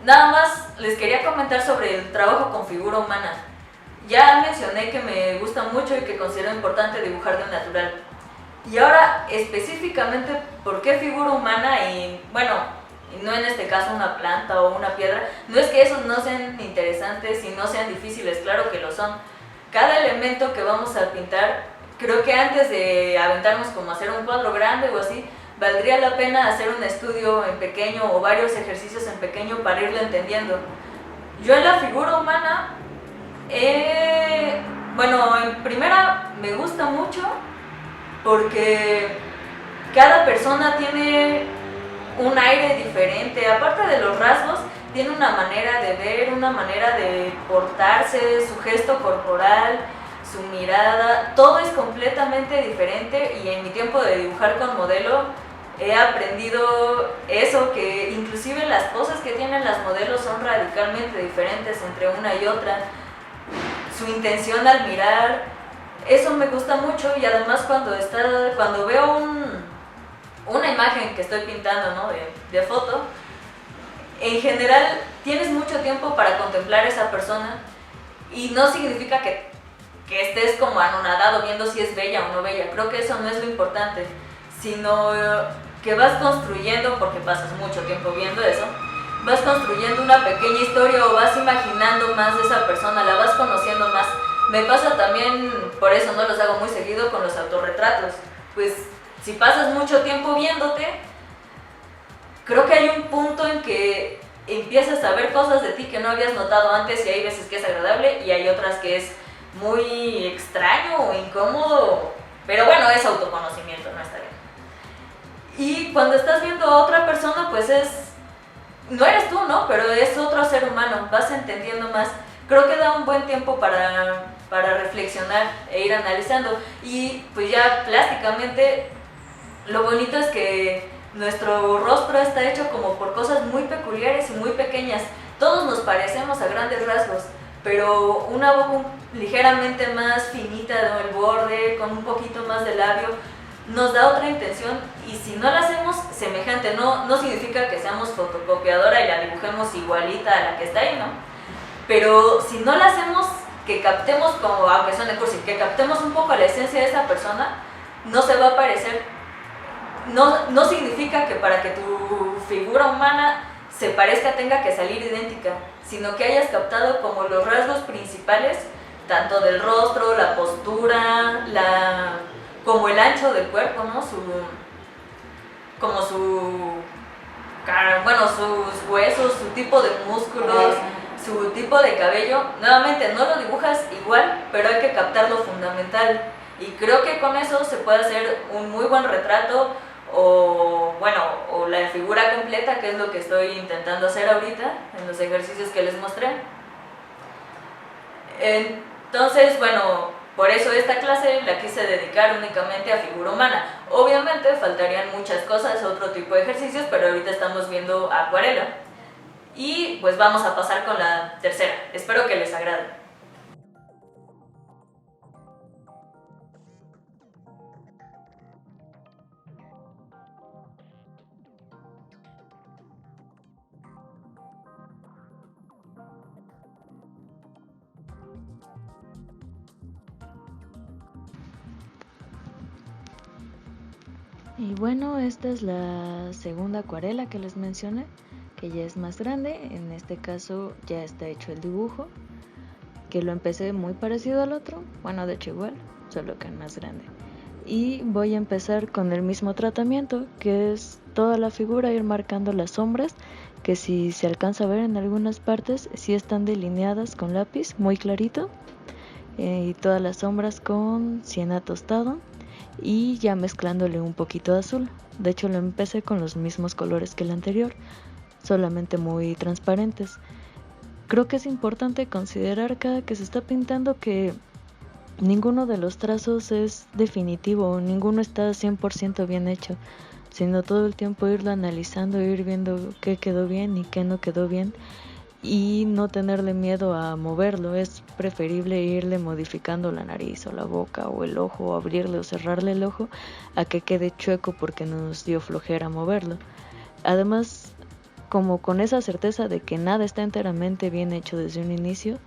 nada más les quería comentar sobre el trabajo con figura humana. Ya mencioné que me gusta mucho y que considero importante dibujar de un natural. Y ahora específicamente, ¿por qué figura humana? Y bueno, no en este caso una planta o una piedra. No es que esos no sean interesantes y no sean difíciles, claro que lo son. Cada elemento que vamos a pintar, creo que antes de aventarnos como a hacer un cuadro grande o así, valdría la pena hacer un estudio en pequeño o varios ejercicios en pequeño para irlo entendiendo. Yo en la figura humana, bueno, en primera me gusta mucho porque cada persona tiene un aire diferente, aparte de los rasgos, tiene una manera de ver, una manera de portarse, su gesto corporal, su mirada, todo es completamente diferente y en mi tiempo de dibujar con modelo he aprendido eso, que inclusive las poses que tienen las modelos son radicalmente diferentes entre una y otra, su intención al mirar, eso me gusta mucho y además cuando veo una imagen que estoy pintando, ¿no? de foto, en general tienes mucho tiempo para contemplar a esa persona y no significa que estés como anonadado viendo si es bella o no bella, creo que eso no es lo importante, sino que vas construyendo, porque pasas mucho tiempo viendo eso, vas construyendo una pequeña historia o vas imaginando más de esa persona, la vas conociendo más. Me pasa también, por eso no los hago muy seguido, con los autorretratos, pues si pasas mucho tiempo viéndote, creo que hay un punto en que empiezas a ver cosas de ti que no habías notado antes y hay veces que es agradable y hay otras que es muy extraño o incómodo, pero bueno, es autoconocimiento, no está bien. Y cuando estás viendo a otra persona, pues no eres tú, ¿no? Pero es otro ser humano, vas entendiendo más. Creo que da un buen tiempo para reflexionar e ir analizando. Y pues ya plásticamente, lo bonito es que nuestro rostro está hecho como por cosas muy peculiares y muy pequeñas. Todos nos parecemos a grandes rasgos, pero una boca ligeramente más finita del borde, con un poquito más de labio, nos da otra intención y si no la hacemos semejante, no significa que seamos fotocopiadora y la dibujemos igualita a la que está ahí, ¿no? Pero si no la hacemos, que captemos, como aunque suene cursi, que captemos un poco la esencia de esa persona, no se va a parecer. No significa que para que tu figura humana se parezca tenga que salir idéntica, sino que hayas captado como los rasgos principales, tanto del rostro, la postura, como el ancho del cuerpo, ¿no? Sus huesos, su tipo de músculos, su tipo de cabello. Nuevamente, no lo dibujas igual, pero hay que captar lo fundamental. Y creo que con eso se puede hacer un muy buen retrato o la figura completa, que es lo que estoy intentando hacer ahorita en los ejercicios que les mostré. Entonces, por eso esta clase la quise dedicar únicamente a figura humana. Obviamente faltarían muchas cosas, otro tipo de ejercicios, pero ahorita estamos viendo acuarela. Y pues vamos a pasar con la tercera. Espero que les agrade.
Y bueno, esta es la segunda acuarela que les mencioné, que ya es más grande. En este caso ya está hecho el dibujo, que lo empecé muy parecido al otro, de hecho igual, solo que más grande. Y voy a empezar con el mismo tratamiento, que es toda la figura, ir marcando las sombras, que si se alcanza a ver en algunas partes, sí están delineadas con lápiz muy clarito, y todas las sombras con siena tostado. y ya mezclándole un poquito de azul. De hecho lo empecé con los mismos colores que el anterior, solamente muy transparentes. Creo que es importante considerar cada que se está pintando que ninguno de los trazos es definitivo, ninguno está 100% bien hecho, sino todo el tiempo irlo analizando, ir viendo qué quedó bien y qué no quedó bien, y no tenerle miedo a moverlo. Es preferible irle modificando la nariz o la boca o el ojo, o abrirle o cerrarle el ojo, a que quede chueco porque nos dio flojera moverlo. Además, como con esa certeza de que nada está enteramente bien hecho desde un inicio,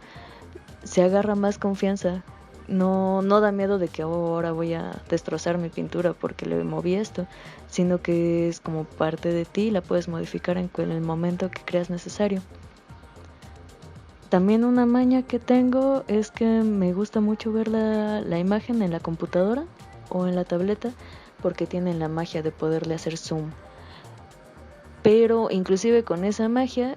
se agarra más confianza. No da miedo de que ahora voy a destrozar mi pintura porque le moví esto, sino que es como parte de ti y la puedes modificar en el momento que creas necesario. También una maña que tengo es que me gusta mucho ver la imagen en la computadora o en la tableta, porque tienen la magia de poderle hacer zoom. Pero inclusive con esa magia,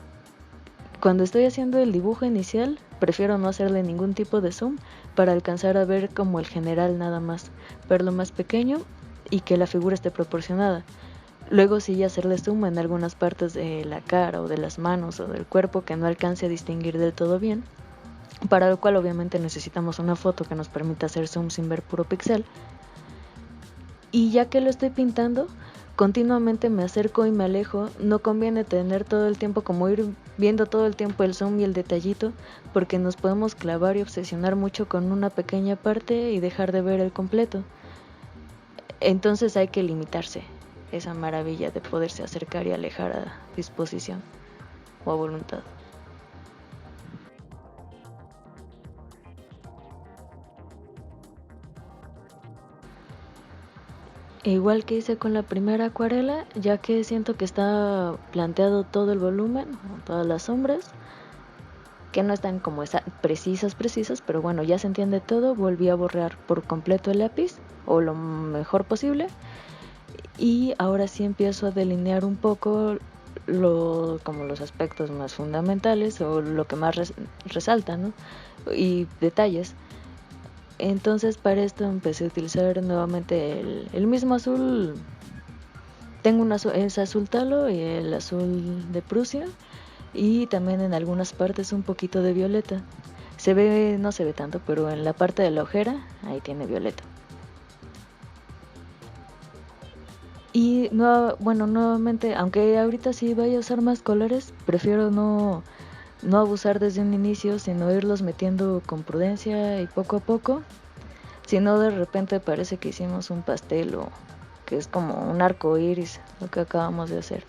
cuando estoy haciendo el dibujo inicial, prefiero no hacerle ningún tipo de zoom para alcanzar a ver como el general nada más, verlo más pequeño y que la figura esté proporcionada. Luego sí hacerle zoom en algunas partes de la cara o de las manos o del cuerpo que no alcance a distinguir del todo bien, para lo cual obviamente necesitamos una foto que nos permita hacer zoom sin ver puro pixel. Y ya que lo estoy pintando, continuamente me acerco y me alejo. No conviene tener todo el tiempo como ir viendo todo el tiempo el zoom y el detallito, porque nos podemos clavar y obsesionar mucho con una pequeña parte y dejar de ver el completo. Entonces hay que limitarse esa maravilla de poderse acercar y alejar a disposición o a voluntad. E igual que hice con la primera acuarela, ya que siento que está planteado todo el volumen, todas las sombras, que no están como precisas, pero bueno, ya se entiende todo, volví a borrar por completo el lápiz, o lo mejor posible, y ahora sí empiezo a delinear un poco como los aspectos más fundamentales, o lo que más resalta, ¿no? Y detalles. Entonces para esto empecé a utilizar nuevamente el mismo azul. Tengo es azul talo y el azul de Prusia, y también en algunas partes un poquito de violeta. No se ve tanto, pero en la parte de la ojera ahí tiene violeta. Y nuevamente, aunque ahorita sí vaya a usar más colores, prefiero no abusar desde un inicio, sino irlos metiendo con prudencia y poco a poco. Si no, de repente parece que hicimos un pastel, o que es como un arco iris lo que acabamos de hacer.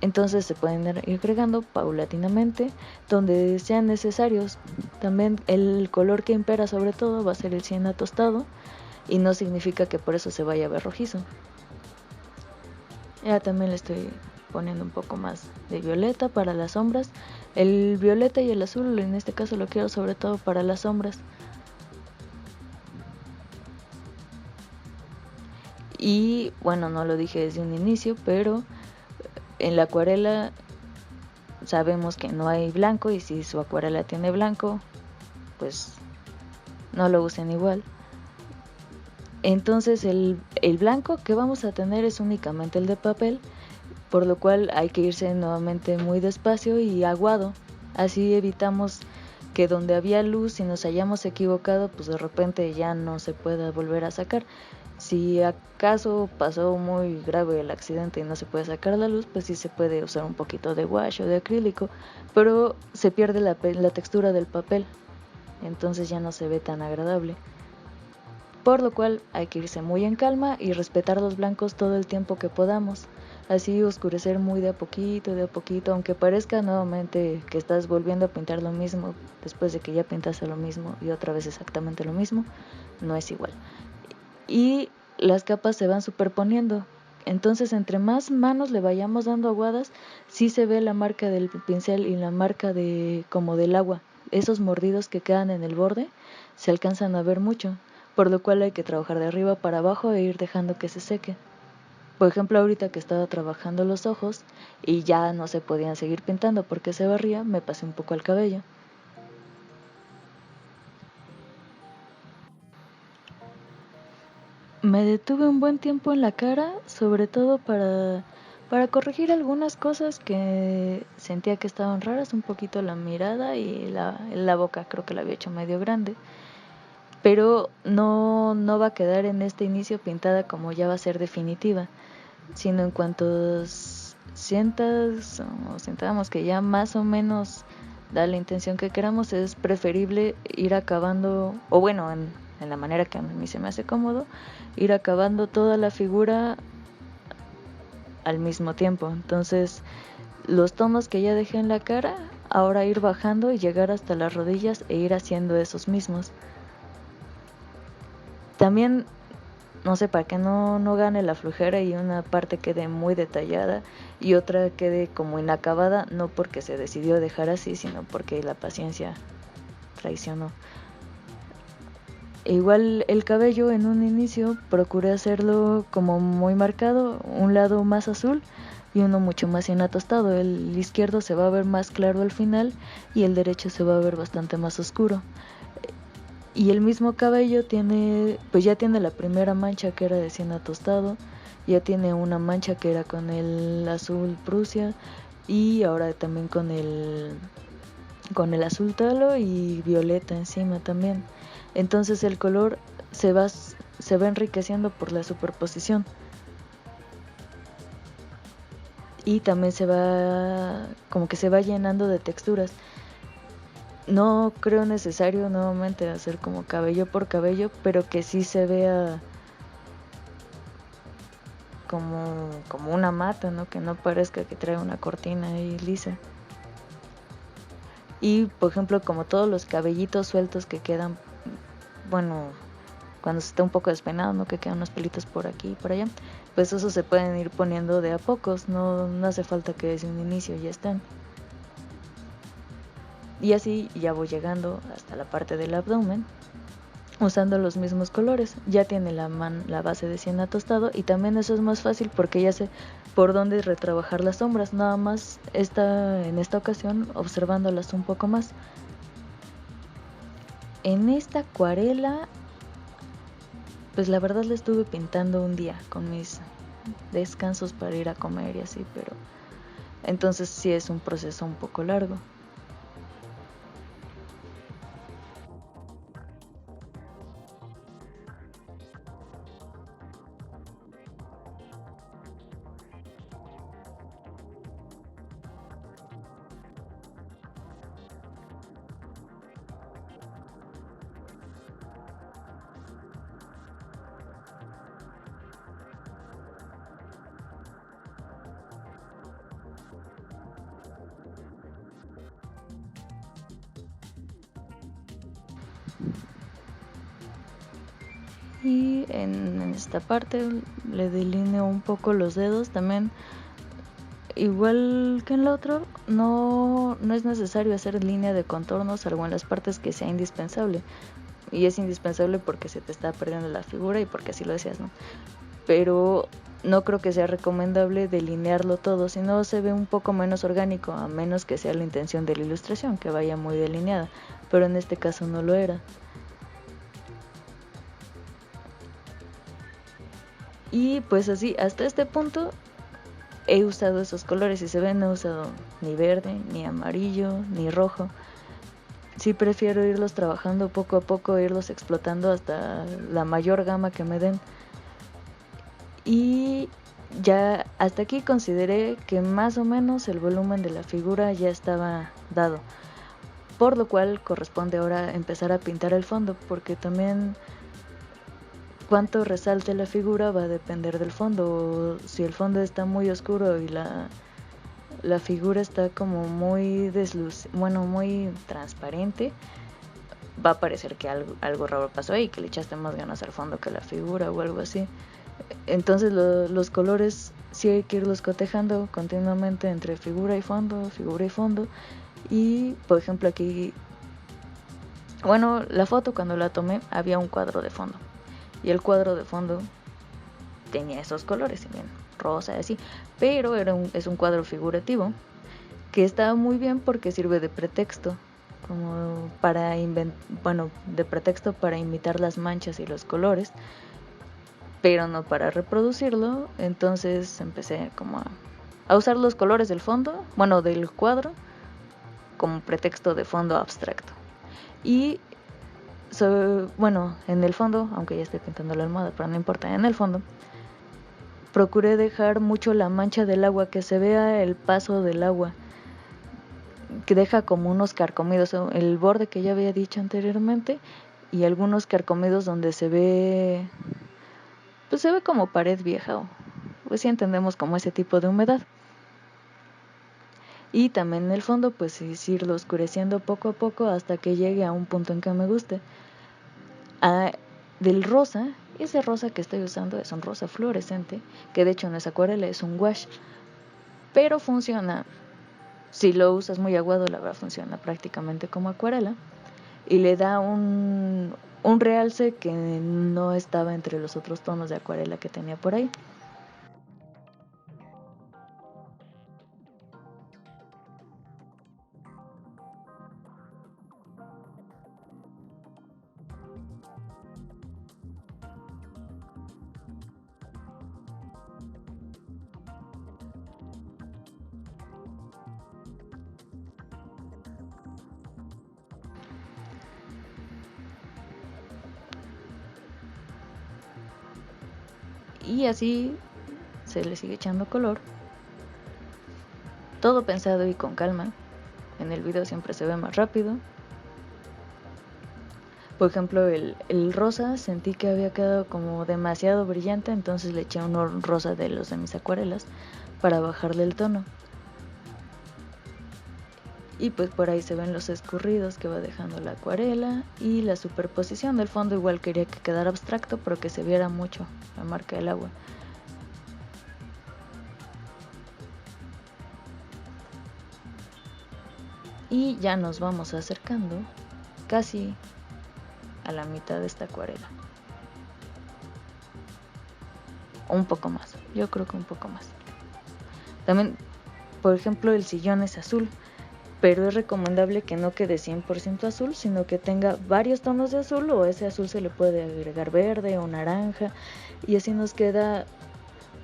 Entonces se pueden ir agregando paulatinamente donde sean necesarios. También el color que impera sobre todo va a ser el siena tostado, y no significa que por eso se vaya a ver rojizo. Ya también le estoy poniendo un poco más de violeta para las sombras. El violeta y el azul en este caso lo quiero sobre todo para las sombras. Y bueno, no lo dije desde un inicio, pero en la acuarela sabemos que no hay blanco, y si su acuarela tiene blanco, pues no lo usen igual. Entonces el blanco que vamos a tener es únicamente el de papel, por lo cual hay que irse nuevamente muy despacio y aguado. Así evitamos que donde había luz, si nos hayamos equivocado, pues de repente ya no se pueda volver a sacar. Si acaso pasó muy grave el accidente y no se puede sacar la luz, pues sí se puede usar un poquito de wash o de acrílico, pero se pierde la textura del papel, entonces ya no se ve tan agradable. Por lo cual hay que irse muy en calma y respetar los blancos todo el tiempo que podamos. Así oscurecer muy de a poquito, aunque parezca nuevamente que estás volviendo a pintar lo mismo después de que ya pintaste lo mismo y otra vez exactamente lo mismo, no es igual. Y las capas se van superponiendo. Entonces entre más manos le vayamos dando aguadas, sí se ve la marca del pincel y la marca como del agua. Esos mordidos que quedan en el borde se alcanzan a ver mucho, por lo cual hay que trabajar de arriba para abajo e ir dejando que se seque. Por ejemplo, ahorita que estaba trabajando los ojos y ya no se podían seguir pintando porque se barría, me pasé un poco el cabello. Me detuve un buen tiempo en la cara, sobre todo para corregir algunas cosas que sentía que estaban raras, un poquito la mirada y la boca, creo que la había hecho medio grande. Pero no va a quedar en este inicio pintada como ya va a ser definitiva, sino en cuanto sientas o sintamos que ya más o menos da la intención que queramos, es preferible ir acabando, o bueno, en la manera que a mí se me hace cómodo, ir acabando toda la figura al mismo tiempo. Entonces, los tonos que ya dejé en la cara, ahora ir bajando y llegar hasta las rodillas e ir haciendo esos mismos. También, no sé, para que no gane la flojera y una parte quede muy detallada y otra quede como inacabada, no porque se decidió dejar así, sino porque la paciencia traicionó. Igual el cabello en un inicio procuré hacerlo como muy marcado, un lado más azul y uno mucho más inatostado. El izquierdo se va a ver más claro al final y el derecho se va a ver bastante más oscuro. Y el mismo cabello ya tiene la primera mancha que era de cien atostado, ya tiene una mancha que era con el azul Prusia y ahora también con el azul talo y violeta encima también. Entonces el color se va enriqueciendo por la superposición. Y también como que se va llenando de texturas. No creo necesario nuevamente hacer como cabello por cabello, pero que sí se vea como una mata, ¿no? Que no parezca que trae una cortina ahí lisa. Y por ejemplo, como todos los cabellitos sueltos que quedan, bueno, cuando se está un poco despeinado, ¿no? Que quedan unos pelitos por aquí y por allá, pues esos se pueden ir poniendo de a pocos, no hace falta que desde un inicio ya estén. Y así ya voy llegando hasta la parte del abdomen, usando los mismos colores. Ya tiene la base de siena tostado y también eso es más fácil porque ya sé por dónde retrabajar las sombras. Nada más en esta ocasión observándolas un poco más. En esta acuarela, pues la verdad la estuve pintando un día con mis descansos para ir a comer y así, pero entonces sí es un proceso un poco largo. Y en esta parte le delineo un poco los dedos también. Igual que en la otra, no es necesario hacer línea de contorno salvo en las partes que sea indispensable. Y es indispensable porque se te está perdiendo la figura y porque así lo deseas, ¿no? Pero no creo que sea recomendable delinearlo todo, si no se ve un poco menos orgánico, a menos que sea la intención de la ilustración, que vaya muy delineada. Pero en este caso no lo era. Y pues así, hasta este punto he usado esos colores y se ven, no he usado ni verde, ni amarillo, ni rojo. Sí prefiero irlos trabajando poco a poco, irlos explotando hasta la mayor gama que me den. Y ya hasta aquí consideré que más o menos el volumen de la figura ya estaba dado. Por lo cual corresponde ahora empezar a pintar el fondo, porque también cuánto resalte la figura va a depender del fondo. Si el fondo está muy oscuro y la figura está como muy muy transparente, va a parecer que algo raro pasó ahí, que le echaste más ganas al fondo que a la figura o algo así. Entonces los colores sí hay que irlos cotejando continuamente entre figura y fondo. Y por ejemplo aquí, bueno, la foto cuando la tomé había un cuadro de fondo. Y el cuadro de fondo tenía esos colores, bien rosa y así, pero es un cuadro figurativo que está muy bien porque sirve de pretexto, como de pretexto para imitar las manchas y los colores. pero no para reproducirlo. Entonces empecé como a usar los colores del fondo, bueno, del cuadro, como pretexto de fondo abstracto. Y bueno, en el fondo, aunque ya estoy pintando la almohada, pero no importa, en el fondo procuré dejar mucho la mancha del agua, que se vea el paso del agua, que deja como unos carcomidos, el borde que ya había dicho anteriormente, y algunos carcomidos donde se ve, pues se ve como pared vieja, o pues sí entendemos como ese tipo de humedad. Y también en el fondo pues es irlo oscureciendo poco a poco hasta que llegue a un punto en que me guste. Del rosa, ese rosa que estoy usando es un rosa fluorescente, que de hecho en esa acuarela es un wash, pero funciona, si lo usas muy aguado, la verdad funciona prácticamente como acuarela, y le da un realce que no estaba entre los otros tonos de acuarela que tenía por ahí. Y así se le sigue echando color, todo pensado y con calma. En el video siempre se ve más rápido. Por ejemplo, el rosa sentí que había quedado como demasiado brillante, entonces le eché uno rosa de los de mis acuarelas para bajarle el tono. Y pues por ahí se ven los escurridos que va dejando la acuarela, y la superposición del fondo igual quería que quedara abstracto, pero que se viera mucho la marca del agua. Y ya nos vamos acercando casi a la mitad de esta acuarela. Un poco más, yo creo que un poco más. También, por ejemplo, el sillón es azul, pero es recomendable que no quede 100% azul, sino que tenga varios tonos de azul, o ese azul se le puede agregar verde o naranja, y así nos queda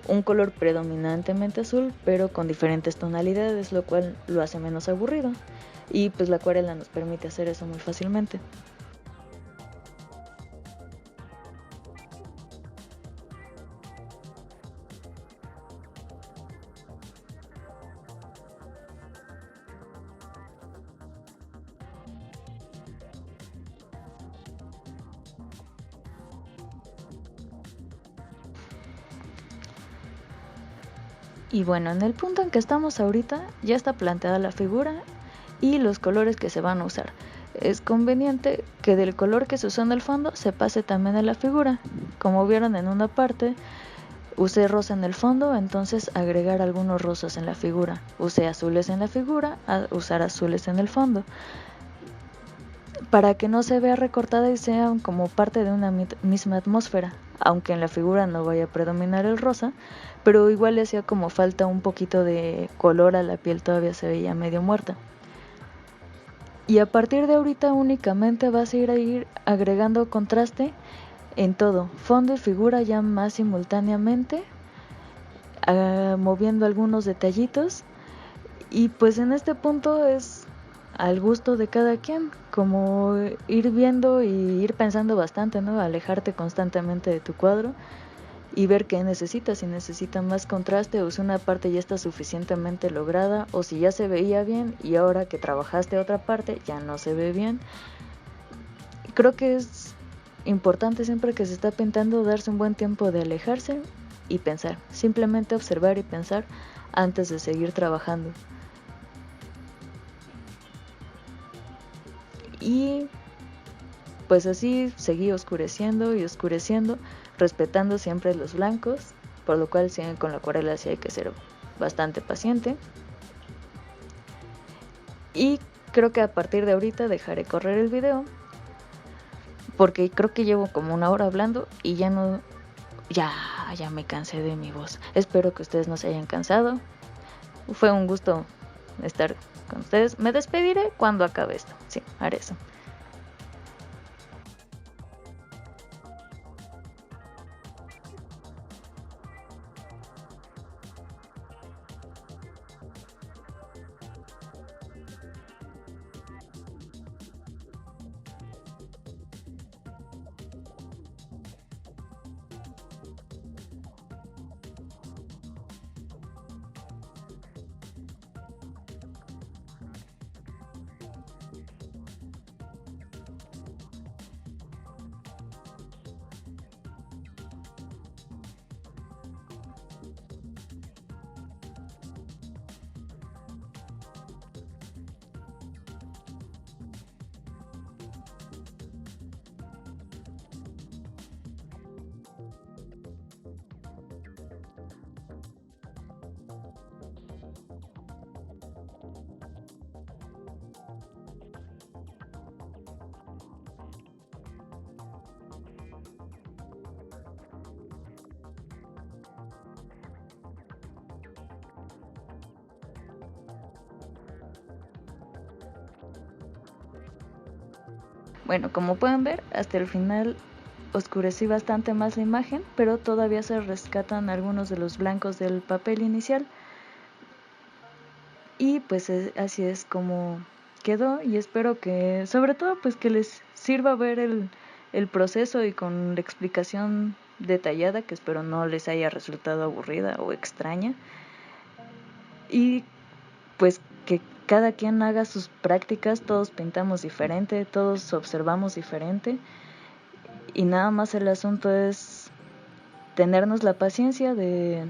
un color predominantemente azul, pero con diferentes tonalidades, lo cual lo hace menos aburrido. Y pues la acuarela nos permite hacer eso muy fácilmente. Y bueno, en el punto en que estamos ahorita ya está planteada la figura y los colores que se van a usar. Es conveniente que del color que se usó en el fondo se pase también a la figura. Como vieron en una parte, usé rosa en el fondo, entonces agregar algunos rosas en la figura. Usé azules en la figura, usar azules en el fondo, para que no se vea recortada y sea como parte de una misma atmósfera, aunque en la figura no vaya a predominar el rosa, pero igual le hacía como falta un poquito de color a la piel, todavía se veía medio muerta. Y a partir de ahorita únicamente vas a ir agregando contraste en todo, fondo y figura ya más simultáneamente, moviendo algunos detallitos, y pues en este punto es al gusto de cada quien, como ir viendo y ir pensando bastante, ¿no? Alejarte constantemente de tu cuadro y ver qué necesitas, si necesita más contraste o si una parte ya está suficientemente lograda, o si ya se veía bien y ahora que trabajaste otra parte ya no se ve bien. Creo que es importante siempre que se está pintando darse un buen tiempo de alejarse y pensar, simplemente observar y pensar antes de seguir trabajando. Y pues así seguí oscureciendo y oscureciendo, respetando siempre los blancos, por lo cual con la acuarela sí hay que ser bastante paciente. Y creo que a partir de ahorita dejaré correr el video, porque creo que llevo como una hora hablando y ya me cansé de mi voz. Espero que ustedes no se hayan cansado. Fue un gusto estar con ustedes. Me despediré cuando acabe esto. Sí, haré eso. Bueno, como pueden ver, hasta el final oscurecí bastante más la imagen, pero todavía se rescatan algunos de los blancos del papel inicial. Y pues así es como quedó, y espero que, sobre todo, pues que les sirva ver el proceso y con la explicación detallada, que espero no les haya resultado aburrida o extraña. Y pues que cada quien haga sus prácticas, todos pintamos diferente, todos observamos diferente, y nada más el asunto es tenernos la paciencia de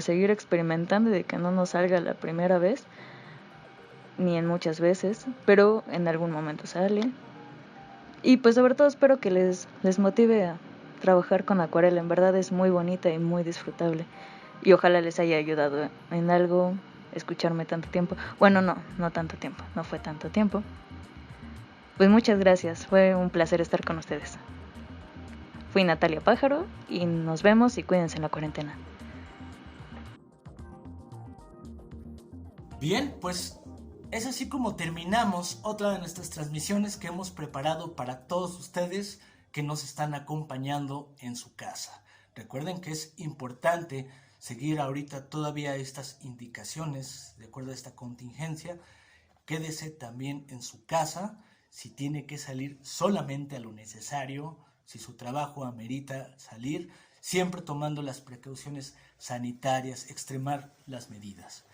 seguir experimentando y de que no nos salga la primera vez, ni en muchas veces, pero en algún momento sale. Y pues sobre todo espero que les motive a trabajar con acuarela. En verdad es muy bonita y muy disfrutable, y ojalá les haya ayudado en algo escucharme tanto tiempo. Bueno, no tanto tiempo, no fue tanto tiempo. Pues muchas gracias, fue un placer estar con ustedes. Fui Natalia Pájaro y nos vemos, y cuídense en la cuarentena.
Bien, pues es así como terminamos otra de nuestras transmisiones que hemos preparado para todos ustedes que nos están acompañando en su casa. Recuerden que es importante seguir ahorita todavía estas indicaciones de acuerdo a esta contingencia. Quédese también en su casa. Si tiene que salir, solamente a lo necesario. Si su trabajo amerita salir, siempre tomando las precauciones sanitarias, extremar las medidas.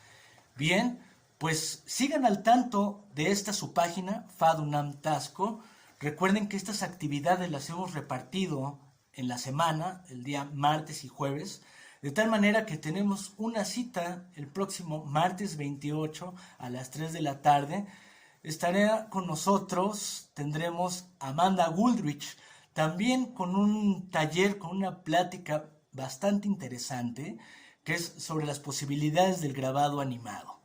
Bien, pues sigan al tanto de esta su página, FAD UNAM Taxco. Recuerden que estas actividades las hemos repartido en la semana, el día martes y jueves, de tal manera que tenemos una cita el próximo martes 28 a las 3 de la tarde. Estará con nosotros, tendremos a Amanda Goodrich, también con un taller, con una plática bastante interesante, que es sobre las posibilidades del grabado animado.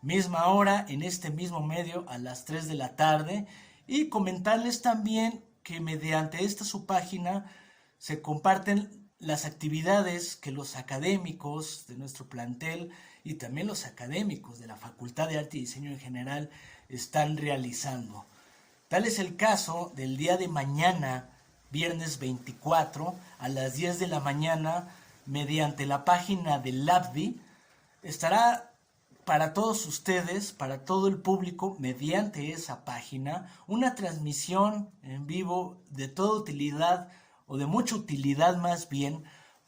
Misma hora, en este mismo medio, a las 3 de la tarde. Y comentarles también que mediante esta su página se comparten las actividades que los académicos de nuestro plantel y también los académicos de la Facultad de Arte y Diseño en general están realizando. Tal es el caso del día de mañana, viernes 24, a las 10 de la mañana, mediante la página de LabVi, estará para todos ustedes, para todo el público, mediante esa página, una transmisión en vivo de toda utilidad, o de mucha utilidad más bien,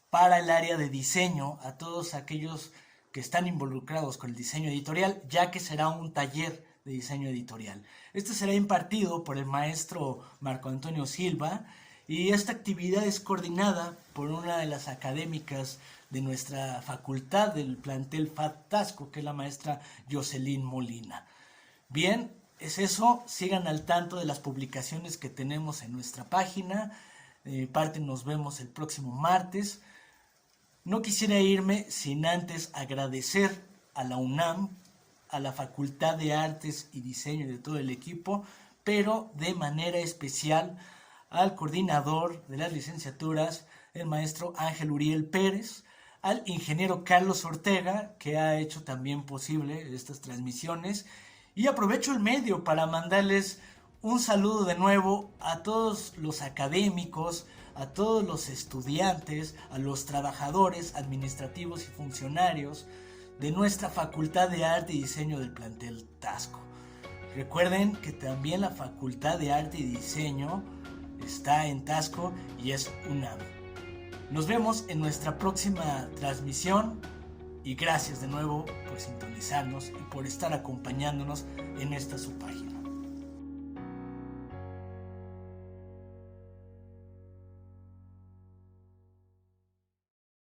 para el área de diseño, a todos aquellos que están involucrados con el diseño editorial, ya que será un taller de diseño editorial. Este será impartido por el maestro Marco Antonio Silva, y esta actividad es coordinada por una de las académicas de nuestra facultad del plantel FAD Taxco, que es la maestra Jocelyn Molina. Bien, es eso, sigan al tanto de las publicaciones que tenemos en nuestra página. De mi parte nos vemos el próximo martes. No quisiera irme sin antes agradecer a la UNAM, a la Facultad de Artes y Diseño de todo el equipo, pero de manera especial al coordinador de las licenciaturas, el maestro Ángel Uriel Pérez, al ingeniero Carlos Ortega, que ha hecho también posible estas transmisiones, y aprovecho el medio para mandarles un saludo de nuevo a todos los académicos, a todos los estudiantes, a los trabajadores administrativos y funcionarios de nuestra Facultad de Arte y Diseño del plantel Taxco. Recuerden que también la Facultad de Arte y Diseño está en Taxco y es UNAM. Nos vemos en nuestra próxima transmisión y gracias de nuevo por sintonizarnos y por estar acompañándonos en esta su página.